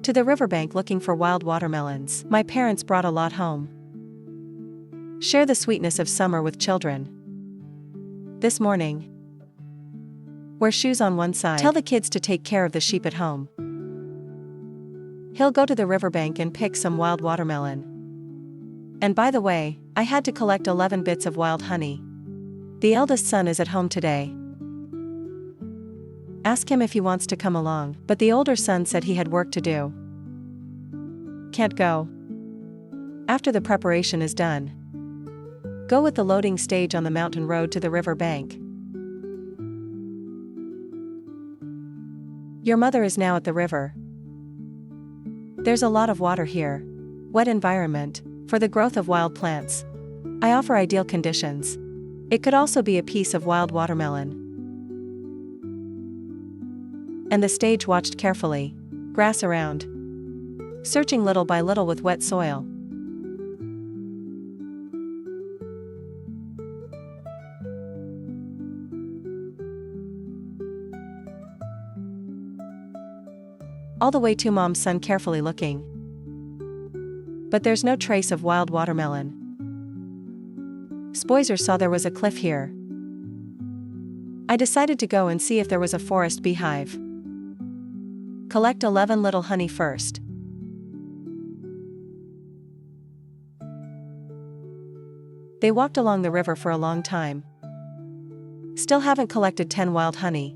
To the riverbank looking for wild watermelons. My parents brought a lot home. Share the sweetness of summer with children. This morning. Wear shoes on one side. Tell the kids to take care of the sheep at home. He'll go to the riverbank and pick some wild watermelon. And by the way, I had to collect 11 bits of wild honey. The eldest son is at home today. Ask him if he wants to come along, but the older son said he had work to do. Can't go. After the preparation is done, go with the loading stage on the mountain road to the river bank. Your mother is now at the river. There's a lot of water here. Wet environment, for the growth of wild plants. I offer ideal conditions. It could also be a piece of wild watermelon. And the stage watched carefully. Grass around. Searching little by little with wet soil. All the way to mom's son carefully looking. But there's no trace of wild watermelon. Spoizer saw there was a cliff here. I decided to go and see if there was a forest beehive. Collect 11 little honey first. They walked along the river for a long time. Still haven't collected 10 wild honey.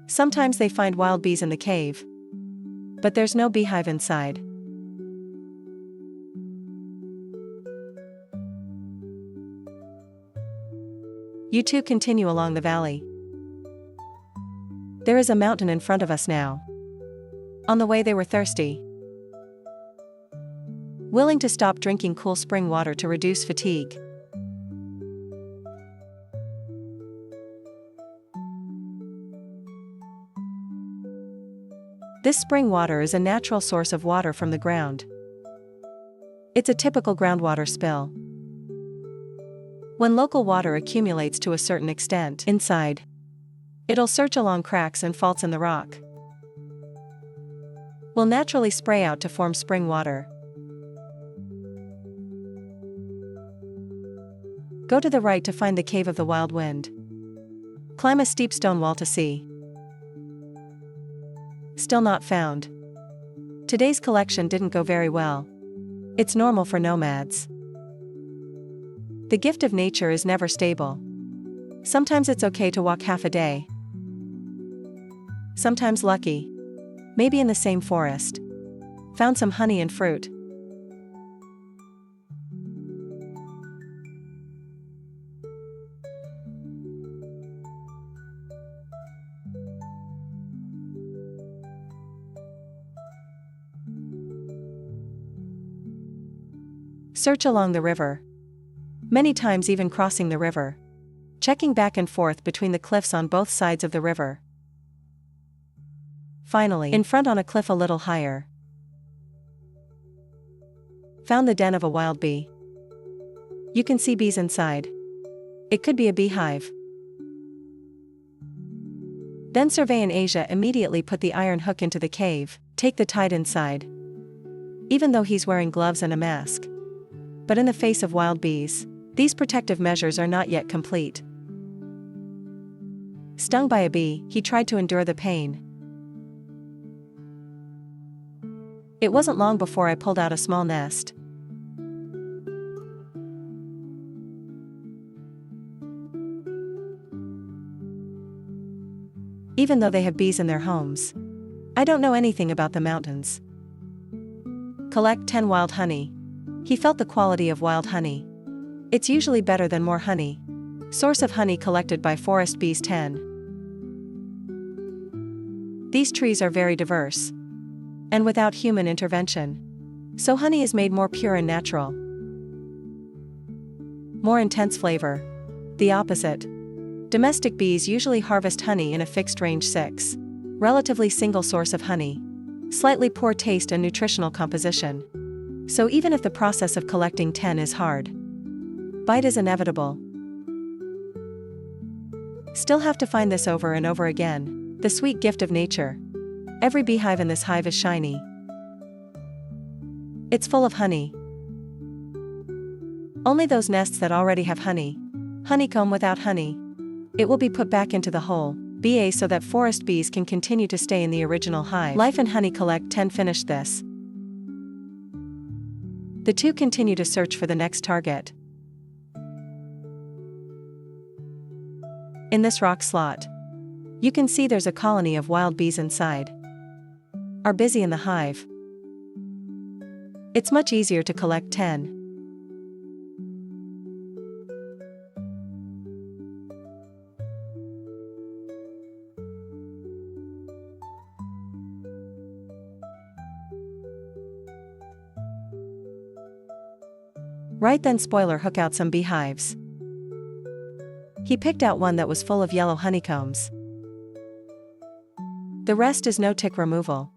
Sometimes they find wild bees in the cave. But there's no beehive inside. You two continue along the valley. There is a mountain in front of us now. On the way they were thirsty. Willing to stop drinking cool spring water to reduce fatigue. This spring water is a natural source of water from the ground. It's a typical groundwater spill. When local water accumulates to a certain extent inside, it'll search along cracks and faults in the rock. Will naturally spray out to form spring water. Go to the right to find the cave of the wild wind. Climb a steep stone wall to see. Still not found. Today's collection didn't go very well. It's normal for nomads. The gift of nature is never stable. Sometimes it's okay to walk half a day. Sometimes lucky. Maybe in the same forest. Found some honey and fruit. Search along the river. Many times even crossing the river. Checking back and forth between the cliffs on both sides of the river. Finally, in front on a cliff a little higher. Found the den of a wild bee. You can see bees inside. It could be a beehive. Then Survey in Asia immediately put the iron hook into the cave, take the tide inside. Even though he's wearing gloves and a mask. But in the face of wild bees, these protective measures are not yet complete. Stung by a bee, he tried to endure the pain. It wasn't long before I pulled out a small nest. Even though they have bees in their homes, I don't know anything about the mountains. Collect 10 wild honey. He felt the quality of wild honey. It's usually better than more honey. Source of honey collected by forest bees 10. These trees are very diverse. And without human intervention. So honey is made more pure and natural. More intense flavor. The opposite. Domestic bees usually harvest honey in a fixed range 6. Relatively single source of honey. Slightly poor taste and nutritional composition. So even if the process of collecting 10 is hard, bite is inevitable. Still have to find this over and over again. The sweet gift of nature. Every beehive in this hive is shiny. It's full of honey. Only those nests that already have honey. Honeycomb without honey. It will be put back into the hole, BA, so that forest bees can continue to stay in the original hive. Life and Honey collect 10 finished this. The two continue to search for the next target. In this rock slot, you can see there's a colony of wild bees inside. Are busy in the hive. It's much easier to collect 10. Right then Spoiler hook out some beehives. He picked out one that was full of yellow honeycombs. The rest is no tick removal.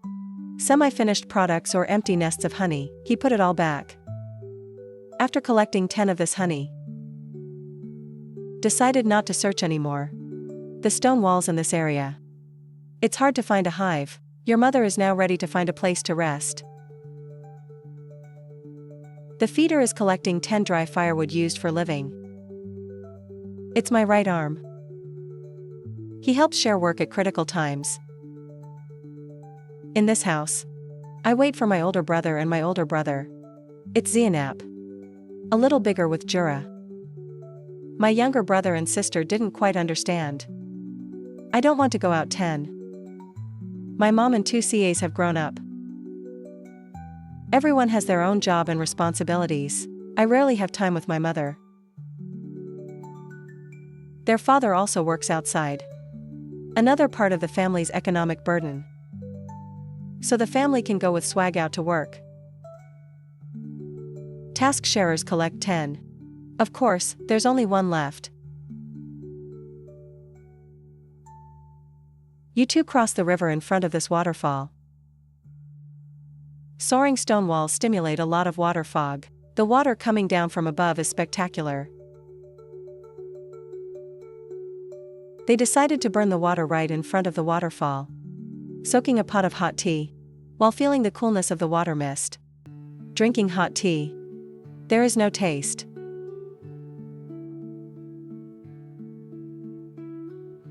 Semi-finished products or empty nests of honey, he put it all back. After collecting 10 of this honey, decided not to search anymore. The stone walls in this area. It's hard to find a hive. Your mother is now ready to find a place to rest. The feeder is collecting 10 dry firewood used for living. It's my right arm. He helps share work at critical times. In this house, I wait for my older brother and my older brother. It's Zianap. A little bigger with Jura. My younger brother and sister didn't quite understand. I don't want to go out 10. My mom and 2 CAs have grown up. Everyone has their own job and responsibilities. I rarely have time with my mother. Their father also works outside. Another part of the family's economic burden. So the family can go with swag out to work. Task sharers collect 10. Of course, there's only one left. You two cross the river in front of this waterfall. Soaring stone walls stimulate a lot of water fog. The water coming down from above is spectacular. They decided to burn the water right in front of the waterfall, soaking a pot of hot tea, while feeling the coolness of the water mist. Drinking hot tea. There is no taste.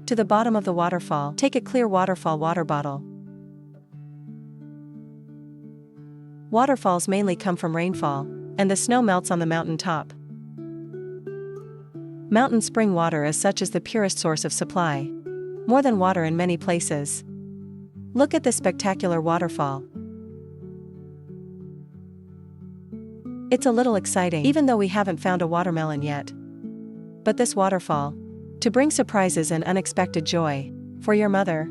To the bottom of the waterfall, take a clear waterfall water bottle. Waterfalls mainly come from rainfall, and the snow melts on the mountain top. Mountain spring water as such is the purest source of supply. More than water in many places. Look at this spectacular waterfall. It's a little exciting, even though we haven't found a watermelon yet. But this waterfall, to bring surprises and unexpected joy, for your mother.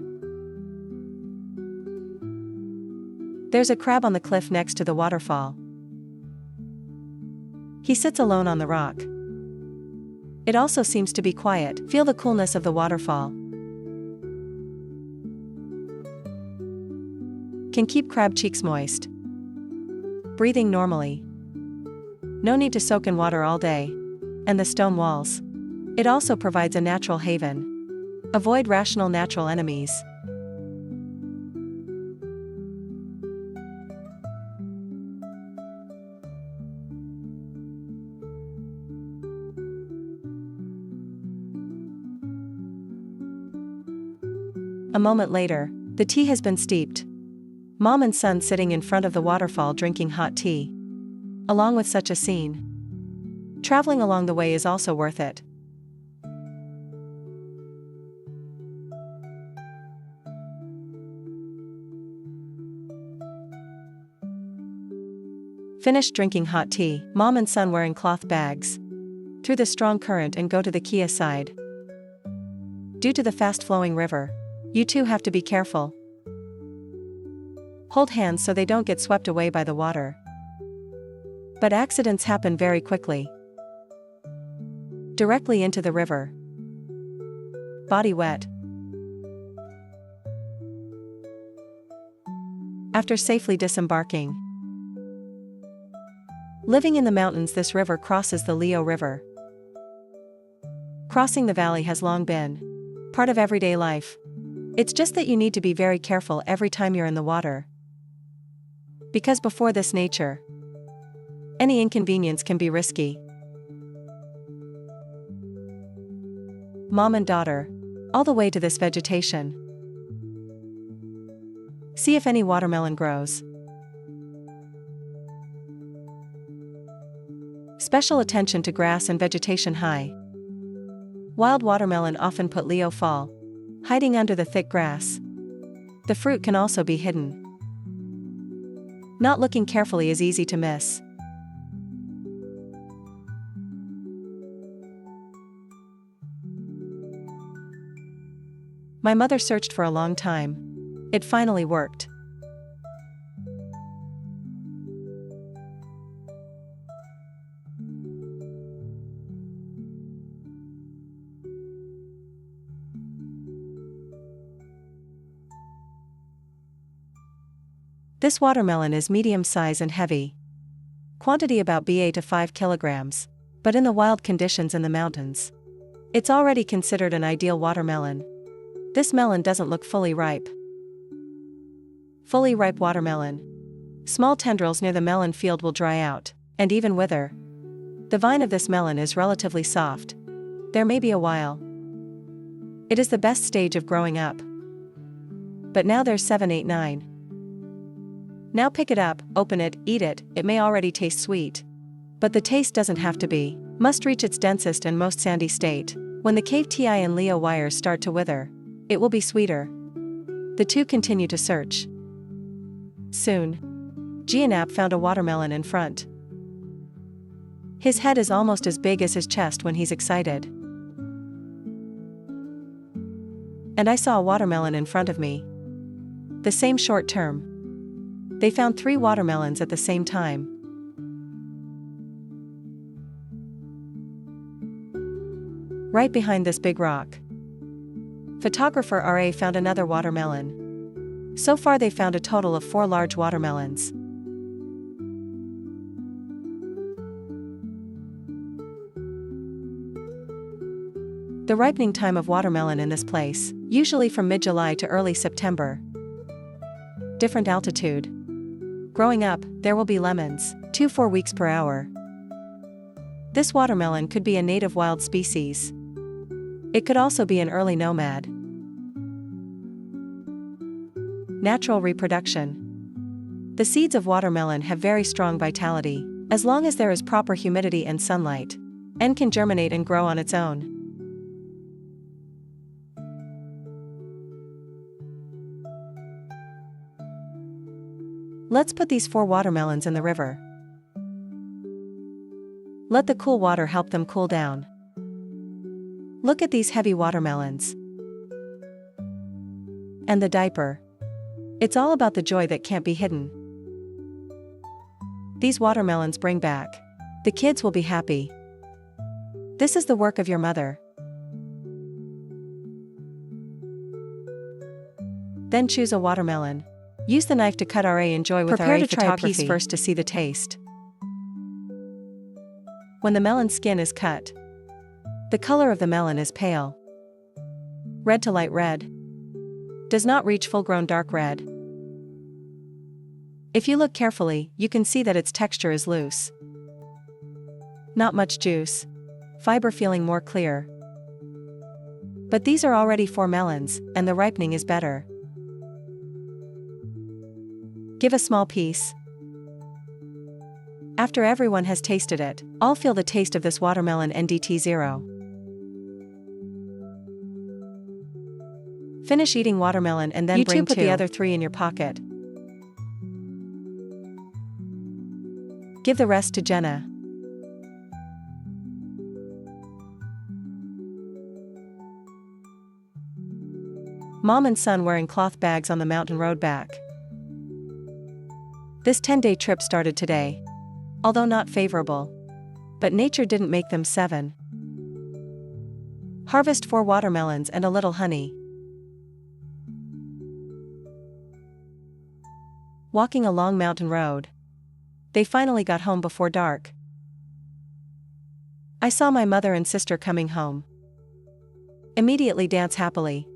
There's a crab on the cliff next to the waterfall. He sits alone on the rock. It also seems to be quiet. Feel the coolness of the waterfall. Can keep crab cheeks moist. Breathing normally. No need to soak in water all day. And the stone walls. It also provides a natural haven. Avoid rational natural enemies. A moment later, the tea has been steeped. Mom and son sitting in front of the waterfall drinking hot tea. Along with such a scene. Traveling along the way is also worth it. Finished drinking hot tea, mom and son wearing cloth bags. Through the strong current and go to the Kia side. Due to the fast-flowing river, you two have to be careful. Hold hands so they don't get swept away by the water. But accidents happen very quickly. Directly into the river. Body wet. After safely disembarking. Living in the mountains, this river crosses the Leo River. Crossing the valley has long been part of everyday life. It's just that you need to be very careful every time you're in the water. Because before this nature Any inconvenience can be risky. Mom and daughter. All the way to this vegetation. See if any watermelon grows. Special attention to grass and vegetation high. Wild watermelon often put Leo fall, hiding under the thick grass. The fruit can also be hidden. Not looking carefully is easy to miss. My mother searched for a long time. It finally worked. This watermelon is medium size and heavy. Quantity about ba to 5 kilograms, but in the wild conditions in the mountains, it's already considered an ideal watermelon. This melon doesn't look fully ripe. Fully ripe watermelon. Small tendrils near the melon field will dry out, and even wither. The vine of this melon is relatively soft. There may be a while. It is the best stage of growing up. But now there's 7, 8, 9. Now pick it up, open it, eat it. It may already taste sweet. But the taste doesn't have to be. Must reach its densest and most sandy state. When the cave Ti and Leo wires start to wither, it will be sweeter. The two continue to search. Soon, Gianap found a watermelon in front. His head is almost as big as his chest when he's excited. And I saw a watermelon in front of me. The same short term. They found 3 watermelons at the same time. Right behind this big rock. Photographer RA found another watermelon. So far they found a total of 4 large watermelons. The ripening time of watermelon in this place, usually from mid-July to early September. Different altitude. Growing up, there will be lemons, 2-4 weeks per hour. This watermelon could be a native wild species. It could also be an early nomad. Natural reproduction. The seeds of watermelon have very strong vitality, as long as there is proper humidity and sunlight, and can germinate and grow on its own. Let's put these 4 watermelons in the river. Let the cool water help them cool down. Look at these heavy watermelons. And the diaper. It's all about the joy that can't be hidden. These watermelons bring back. The kids will be happy. This is the work of your mother. Then choose a watermelon. Use the knife to cut RA. Enjoy with Prepare RA to try a photography piece first to see the taste. When the melon skin is cut, the color of the melon is pale. Red to light red. Does not reach full-grown dark red. If you look carefully, you can see that its texture is loose. Not much juice. Fiber feeling more clear. But these are already 4 melons, and the ripening is better. Give a small piece. After everyone has tasted it, all feel the taste of this watermelon NDT0. Finish eating watermelon and then put the other 3 in your pocket. Give the rest to Jenna. Mom and son wearing cloth bags on the mountain road back. This 10-day trip started today. Although not favorable. But nature didn't make them 7. Harvest 4 watermelons and a little honey. Walking along mountain road. They finally got home before dark. I saw my mother and sister coming home. Immediately dance happily.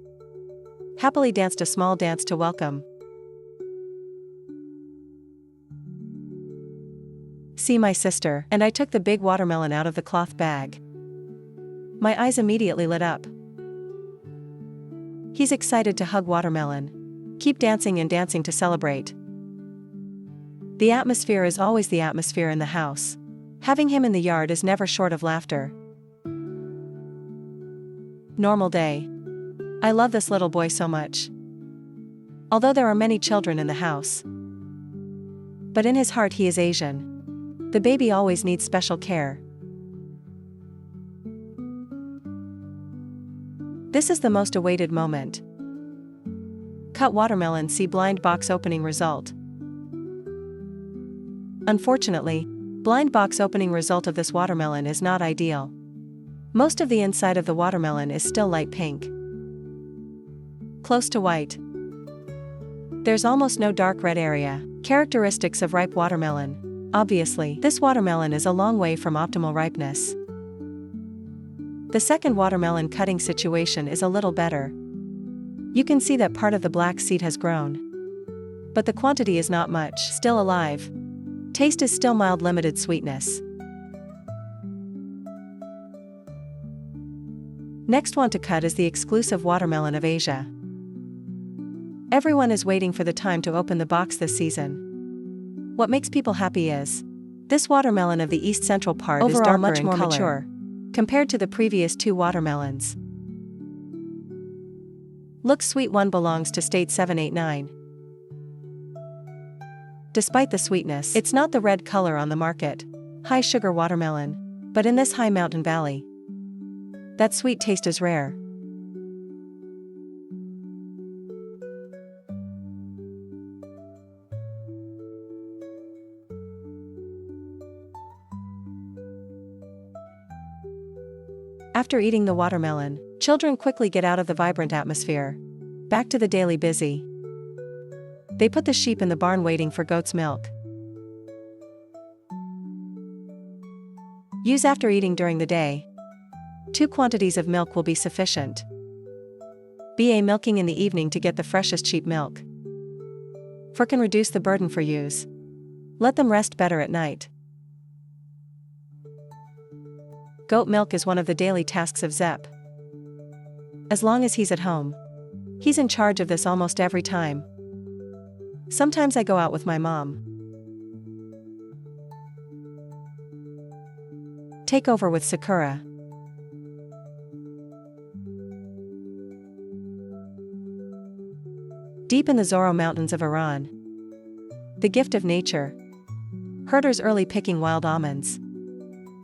Happily danced a small dance to welcome. "See my sister," and I took the big watermelon out of the cloth bag. My eyes immediately lit up. He's excited to hug watermelon. Keep dancing and dancing to celebrate. The atmosphere is always the atmosphere in the house. Having him in the yard is never short of laughter. Normal day. I love this little boy so much. Although there are many children in the house. But in his heart he is Asian. The baby always needs special care. This is the most awaited moment. Cut watermelon, see blind box opening result. Unfortunately, blind box opening result of this watermelon is not ideal. Most of the inside of the watermelon is still light pink. Close to white. There's almost no dark red area. Characteristics of ripe watermelon. Obviously, this watermelon is a long way from optimal ripeness. The second watermelon cutting situation is a little better. You can see that part of the black seed has grown. But the quantity is not much, still alive. Taste is still mild, limited sweetness. Next one to cut is the exclusive watermelon of Asia. Everyone is waiting for the time to open the box this season. What makes people happy is this watermelon of the east central part overall is darker much more mature compared to the previous two watermelons. Looks sweet. One belongs to state 789. Despite the sweetness, it's not the red color on the market. High sugar watermelon. But in this high mountain valley, that sweet taste is rare. After eating the watermelon, children quickly get out of the vibrant atmosphere. Back to the daily busy. They put the sheep in the barn waiting for goat's milk. Use after eating during the day. 2 quantities of milk will be sufficient. BA milking in the evening to get the freshest sheep milk. For can reduce the burden for use. Let them rest better at night. Goat milk is one of the daily tasks of Zep. As long as he's at home. He's in charge of this almost every time. Sometimes I go out with my mom. Take over with Sakura. Deep in the Zoro Mountains of Iran. The gift of nature. Herders early picking wild almonds.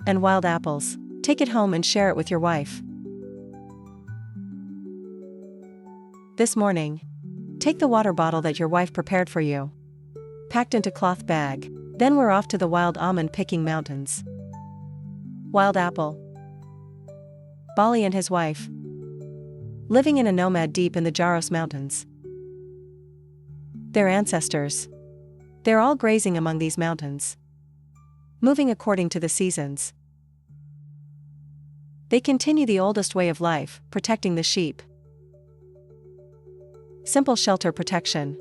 And wild apples. Take it home and share it with your wife. This morning. Take the water bottle that your wife prepared for you. Packed into cloth bag. Then we're off to the wild almond picking mountains. Wild apple. Bali and his wife. Living in a nomad deep in the Jaros Mountains. Their ancestors. They're all grazing among these mountains. Moving according to the seasons. They continue the oldest way of life, protecting the sheep. Simple shelter protection.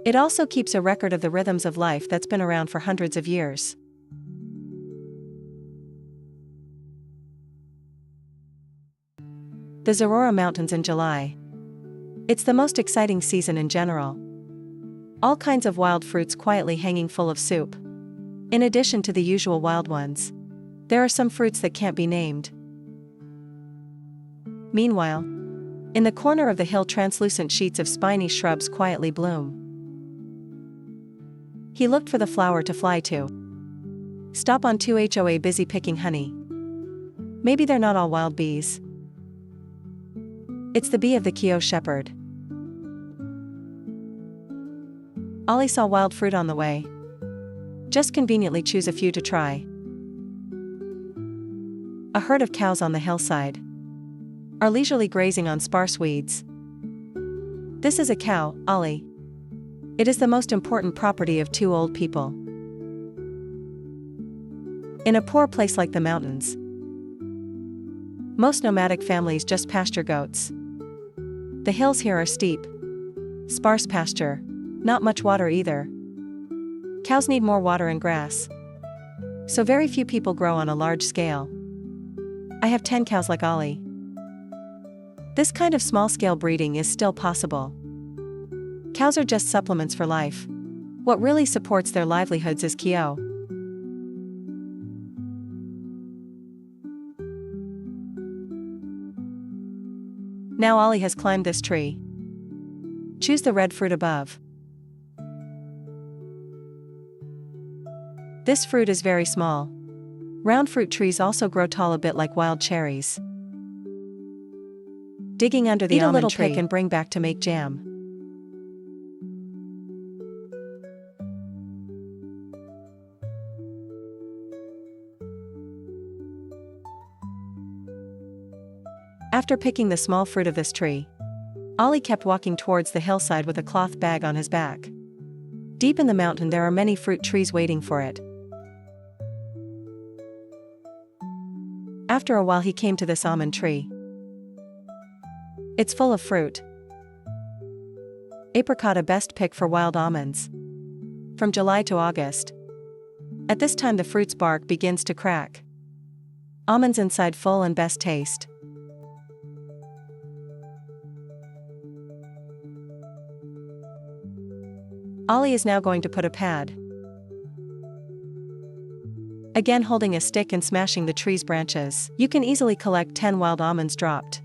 It also keeps a record of the rhythms of life that's been around for hundreds of years. The Zarora Mountains in July. It's the most exciting season in general. All kinds of wild fruits quietly hanging full of soup. In addition to the usual wild ones. There are some fruits that can't be named. Meanwhile, in the corner of the hill translucent sheets of spiny shrubs quietly bloom. He looked for the flower to fly to. Stop on 2HOA busy picking honey. Maybe they're not all wild bees. It's the bee of the Kyo shepherd. Ollie saw wild fruit on the way. Just conveniently choose a few to try. A herd of cows on the hillside are leisurely grazing on sparse weeds. This is a cow, Ollie. It is the most important property of 2 old people. In a poor place like the mountains, most nomadic families just pasture goats. The hills here are steep. Sparse pasture. Not much water either. Cows need more water and grass. so very few people grow on a large scale. I have 10 cows like Ollie. This kind of small-scale breeding is still possible. Cows are just supplements for life. What really supports their livelihoods is Kyo. Now Ollie has climbed this tree. Choose the red fruit above. This fruit is very small. Round fruit trees also grow tall a bit like wild cherries. Digging under the almond tree. Eat a little pick and bring back to make jam. After picking the small fruit of this tree, Ollie kept walking towards the hillside with a cloth bag on his back. Deep in the mountain there are many fruit trees waiting for it. After a while he came to this almond tree. It's full of fruit. Apricot, a best pick for wild almonds. From July to August. At this time the fruit's bark begins to crack. Almonds inside full and best taste. Ollie is now going to put a pad. Again holding a stick and smashing the tree's branches, you can easily collect 10 wild almonds dropped.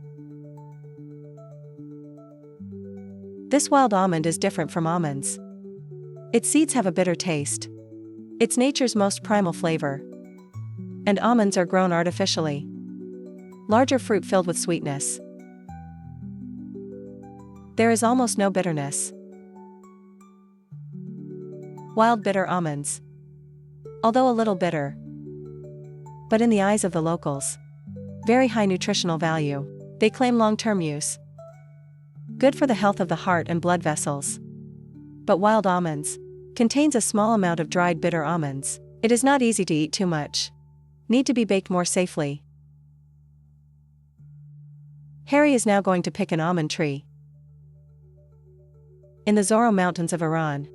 This wild almond is different from almonds. Its seeds have a bitter taste. It's nature's most primal flavor. And almonds are grown artificially. Larger fruit filled with sweetness. There is almost no bitterness. Wild bitter almonds. Although a little bitter, but in the eyes of the locals, very high nutritional value. They claim long-term use. Good for the health of the heart and blood vessels. But wild almonds contains a small amount of dried bitter almonds. It is not easy to eat too much. Need to be baked more safely. Harry is now going to pick an almond tree. In the Zoro Mountains of Iran,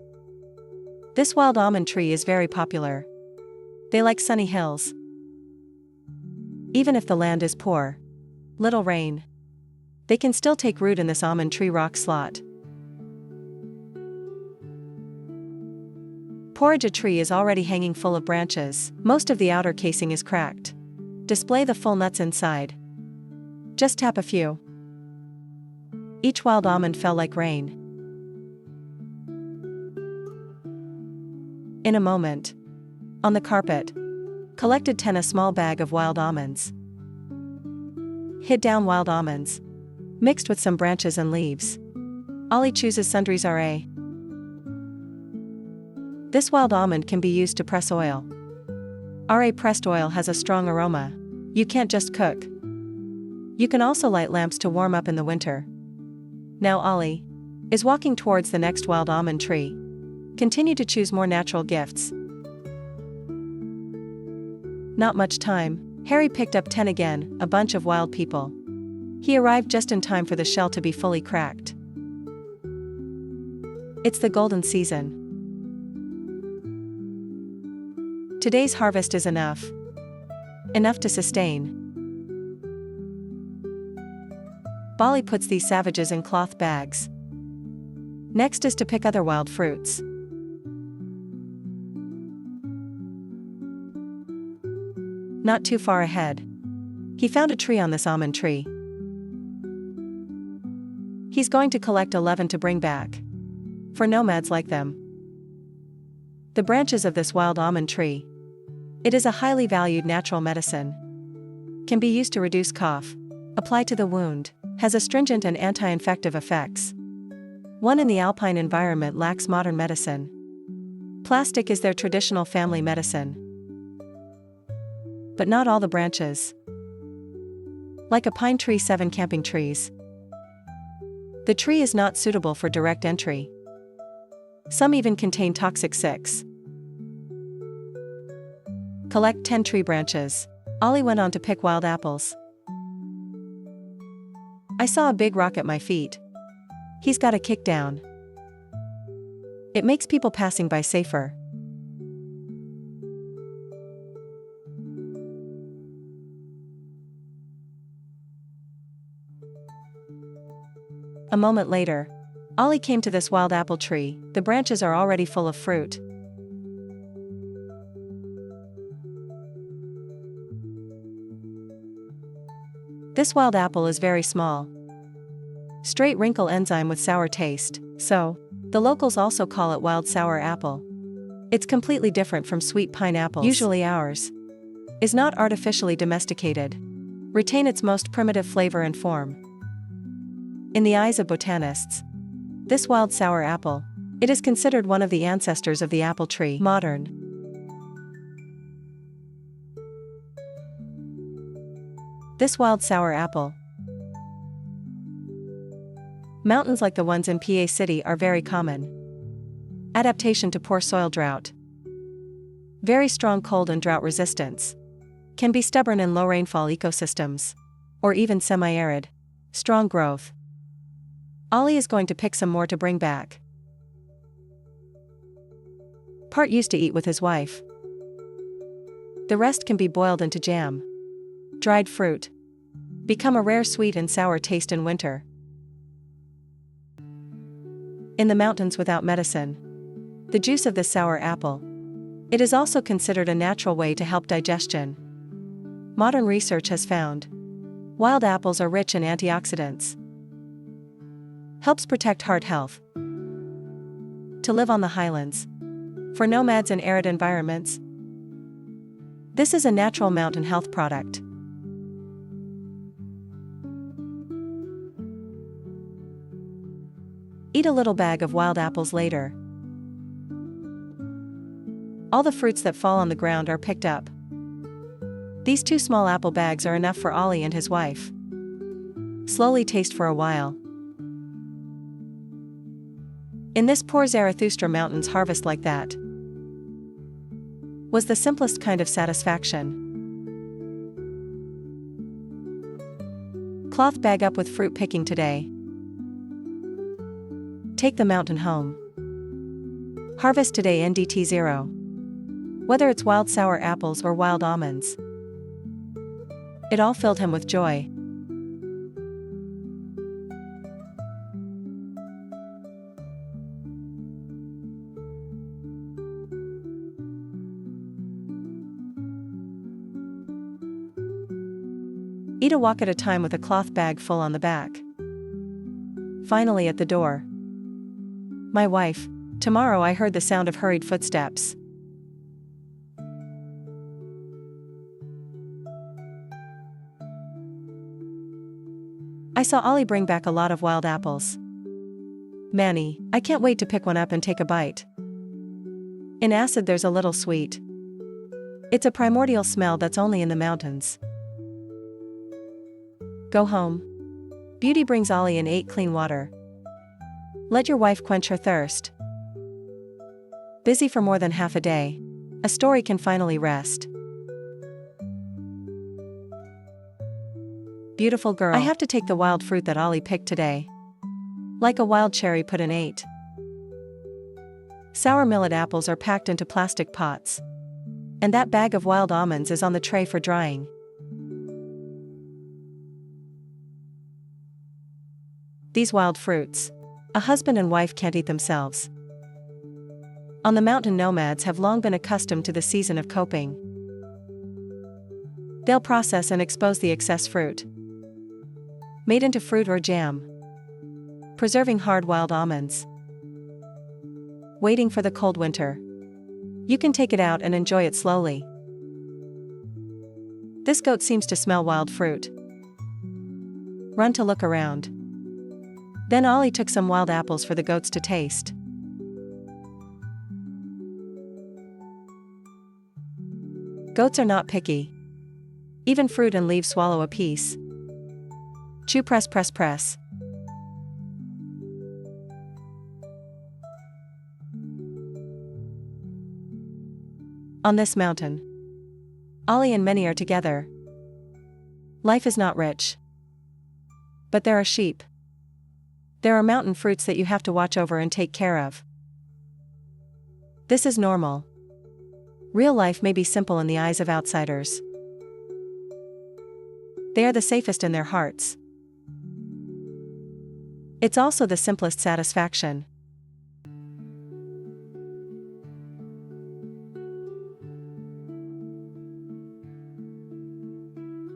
this wild almond tree is very popular. They like sunny hills. Even if the land is poor, little rain, they can still take root in this almond tree rock slot. Porridge, a tree is already hanging full of branches. Most of the outer casing is cracked. Display the full nuts inside. Just tap a few. Each wild almond fell like rain. In a moment, on the carpet, collected 10 a small bag of wild almonds. Hid down wild almonds, mixed with some branches and leaves. Ollie chooses sundries RA. This wild almond can be used to press oil. RA pressed oil has a strong aroma. You can't just cook. You can also light lamps to warm up in the winter. Now Ollie is walking towards the next wild almond tree. Continue to choose more natural gifts. Not much time, Harry picked up 10 again, a bunch of wild people. He arrived just in time for the shell to be fully cracked. It's the golden season. Today's harvest is enough. Enough to sustain. Bali puts these savages in cloth bags. Next is to pick other wild fruits. Not too far ahead, he found a tree on this almond tree. He's going to collect 11 to bring back. For nomads like them. The branches of this wild almond tree. It is a highly valued natural medicine. Can be used to reduce cough. Apply to the wound. Has astringent and anti-infective effects. One in the alpine environment lacks modern medicine. Plastic is their traditional family medicine. But not all the branches. Like a pine tree, 7 camping trees. The tree is not suitable for direct entry. Some even contain toxic 6. Collect 10 tree branches. Ollie went on to pick wild apples. I saw a big rock at my feet. He's got a kick down. It makes people passing by safer. A moment later, Ollie came to this wild apple tree. The branches are already full of fruit. This wild apple is very small. Straight wrinkle enzyme with sour taste, so the locals also call it wild sour apple. It's completely different from sweet pineapples. Usually ours is not artificially domesticated. Retain its most primitive flavor and form. In the eyes of botanists, this wild sour apple, it is considered one of the ancestors of the apple tree. Modern. This wild sour apple. Mountains like the ones in PA City are very common. Adaptation to poor soil drought. Very strong cold and drought resistance. Can be stubborn in low rainfall ecosystems. Or even semi-arid. Strong growth. Ollie is going to pick some more to bring back. Part used to eat with his wife. The rest can be boiled into jam. Dried fruit. Become a rare sweet and sour taste in winter. In the mountains without medicine. The juice of this sour apple. It is also considered a natural way to help digestion. Modern research has found wild apples are rich in antioxidants. Helps protect heart health. To live on the highlands. For nomads in arid environments. This is a natural mountain health product. Eat a little bag of wild apples later. All the fruits that fall on the ground are picked up. These 2 small apple bags are enough for Ollie and his wife. Slowly taste for a while. In this poor Zarathustra mountains harvest like that was the simplest kind of satisfaction. Cloth bag up with fruit picking today. Take the mountain home. Harvest today NDT 0. Whether it's wild sour apples or wild almonds. It all filled him with joy. Eat a walk at a time with a cloth bag full on the back. Finally at the door. My wife. Tomorrow I heard the sound of hurried footsteps. I saw Ollie bring back a lot of wild apples. Manny, I can't wait to pick one up and take a bite. In acid there's a little sweet. It's a primordial smell that's only in the mountains. Go home. Beauty brings Ollie in 8 clean water. Let your wife quench her thirst. Busy for more than half a day. A story can finally rest. Beautiful girl. I have to take the wild fruit that Ollie picked today. Like a wild cherry put in 8. Sour millet apples are packed into plastic pots. And that bag of wild almonds is on the tray for drying. These wild fruits. A husband and wife can't eat themselves. On the mountain, nomads have long been accustomed to the season of coping. They'll process and expose the excess fruit. Made into fruit or jam. Preserving hard wild almonds. Waiting for the cold winter. You can take it out and enjoy it slowly. This goat seems to smell wild fruit. Run to look around. Then Ollie took some wild apples for the goats to taste. Goats are not picky. Even fruit and leaves swallow a piece. Chew, press, press, press. On this mountain, Ollie and many are together. Life is not rich. But there are sheep. There are mountain fruits that you have to watch over and take care of. This is normal. Real life may be simple in the eyes of outsiders. They are the safest in their hearts. It's also the simplest satisfaction.